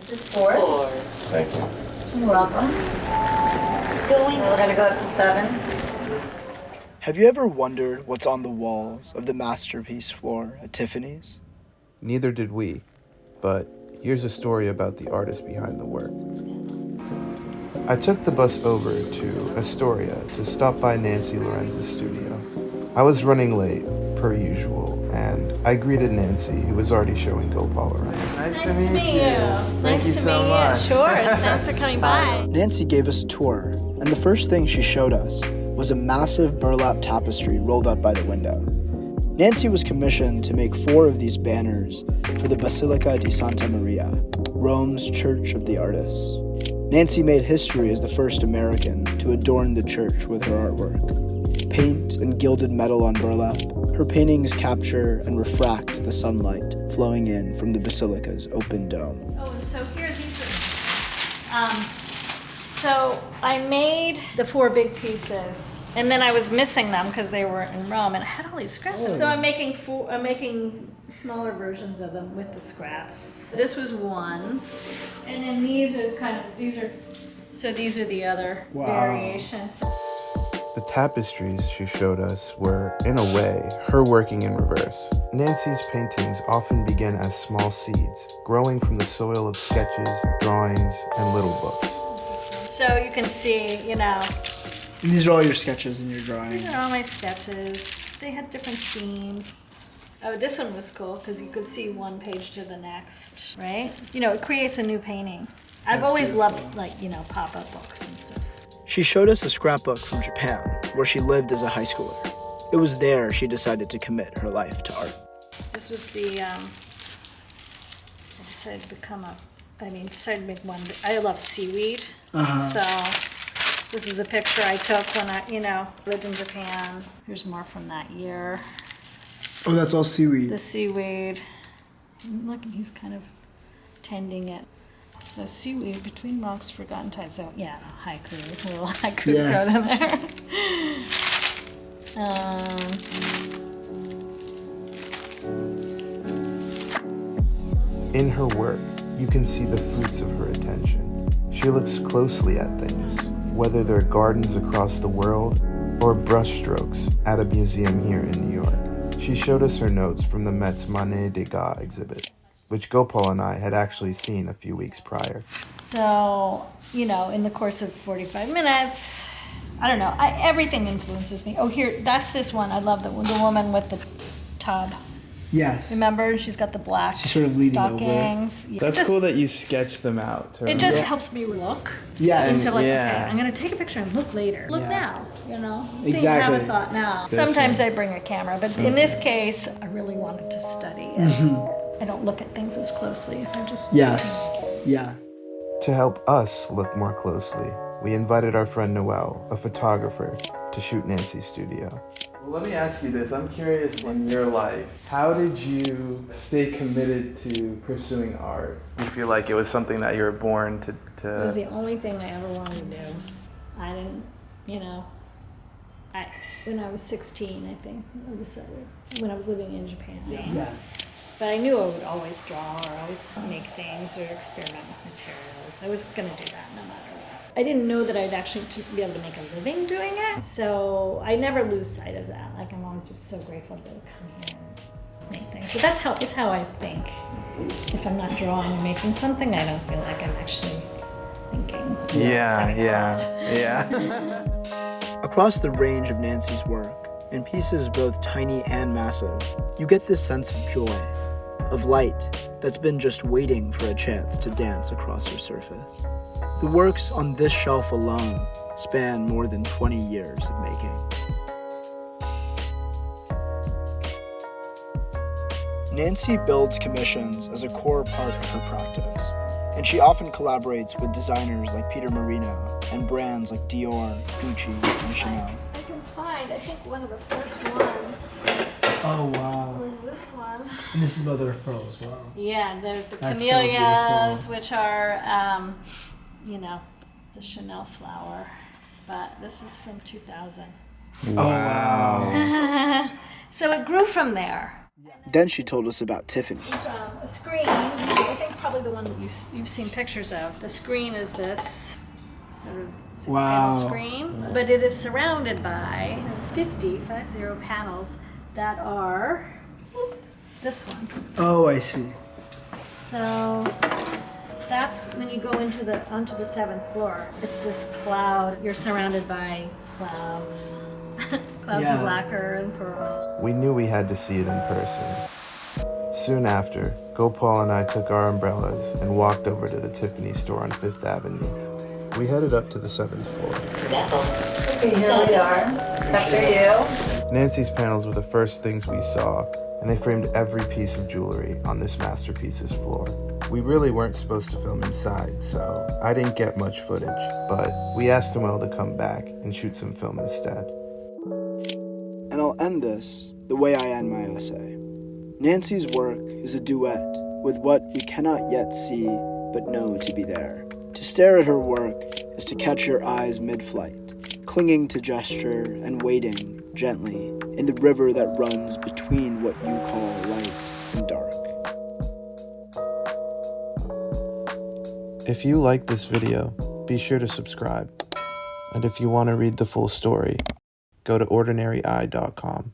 This is 4. Thank you. You're welcome. We're going to go up to 7. Have you ever wondered what's on the walls of the masterpiece floor at Tiffany's? Neither did we, but here's a story about the artist behind the work. I took the bus over to Astoria to stop by Nancy Lorenz's studio. I was running late, per usual, and I greeted Nancy, who was already showing Gopal around. Nice to meet you. Nice to meet you. Sure, thanks for coming by. Nancy gave us a tour, and the first thing she showed us was a massive burlap tapestry rolled up by the window. Nancy was commissioned to make 4 of these banners for the Basilica di Santa Maria, Rome's Church of the Artists. Nancy made history as the first American to adorn the church with her artwork. Paint and gilded metal on burlap, her paintings capture and refract the sunlight flowing in from the Basilica's open dome. Oh, and so here these are. So I made the 4 big pieces, and then I was missing them because they were in Rome, and I had all these scraps. Oh. So I'm making smaller versions of them with the scraps. This was one, and then these are the other variations. The tapestries she showed us were, in a way, her working in reverse. Nancy's paintings often begin as small seeds, growing from the soil of sketches, drawings, and little books. So you can see, And these are all your sketches and your drawings? These are all my sketches. They had different themes. Oh, this one was cool because you could see one page to the next, right? It creates a new painting. I've always loved, pop-up books and stuff. She showed us a scrapbook from Japan, where she lived as a high schooler. It was there she decided to commit her life to art. This was I decided to make one. I love seaweed. So this was a picture I took when I, lived in Japan. Here's more from that year. Oh, that's all seaweed. The seaweed. Look, he's kind of tending it. So seaweed between rocks, forgotten tides. So yeah, haiku, a little haiku thrown in there. In her work, you can see the fruits of her attention. She looks closely at things, whether they're gardens across the world or brushstrokes at a museum here in New York. She showed us her notes from the Met's Manet Degas exhibit, which Gopal and I had actually seen a few weeks prior. So, in the course of 45 minutes, I don't know, everything influences me. Oh, here, that's this one. I love the woman with the tub. Yes. Remember, she's got the black she's sort of stockings. Over. That's cool that you sketched them out. It just helps me look. Yeah. Instead of okay, I'm going to take a picture and look later. Look now, Exactly. Have a thought now. Sometimes I bring a camera, but in this case, I really wanted to study it. I don't look at things as closely if I'm just Yeah. To help us look more closely, we invited our friend Noelle, a photographer, to shoot Nancy's studio. Well, let me ask you this. I'm curious, in your life, how did you stay committed to pursuing art? Do you feel like it was something that you were born to... It was the only thing I ever wanted to do. I didn't, when I was 16, I think, when I was living in Japan. Yeah. But I knew I would always draw or always make things or experiment with materials. I was going to do that no matter what. I didn't know that I'd actually be able to make a living doing it, so I never lose sight of that. I'm always just so grateful to come here and make things. But it's how I think. If I'm not drawing or making something, I don't feel like I'm actually thinking. Yeah. Across the range of Nancy's work, in pieces both tiny and massive, you get this sense of joy, of light that's been just waiting for a chance to dance across her surface. The works on this shelf alone span more than 20 years of making. Nancy builds commissions as a core part of her practice, and she often collaborates with designers like Peter Marino and brands like Dior, Gucci, and Chanel. I can find, I think one of the first ones Oh, wow. was this one. And this is mother of pearl as well. Yeah, there's the That's so camellias, beautiful. which are, the Chanel flower. But this is from 2000. Wow. So it grew from there. Then she told us about Tiffany. It's a screen. I think probably the one that you've seen pictures of. The screen is this sort of six-panel screen, but it is surrounded by 50 panels that are this one. Oh, I see. So that's when you go onto the 7th floor. It's this cloud. You're surrounded by clouds. Clouds of lacquer and pearl. We knew we had to see it in person. Soon after, Gopal and I took our umbrellas and walked over to the Tiffany store on 5th Avenue. We headed up to the 7th floor. Okay, here we are. After you. Nancy's panels were the first things we saw, and they framed every piece of jewelry on this masterpiece's floor. We really weren't supposed to film inside, so I didn't get much footage, but we asked Noel to come back and shoot some film instead. And I'll end this the way I end my essay. Nancy's work is a duet with what we cannot yet see but know to be there. To stare at her work is to catch your eyes mid-flight, clinging to gesture and wading gently in the river that runs between what you call light and dark. If you like this video, be sure to subscribe. And if you want to read the full story, go to ordinaryeye.com.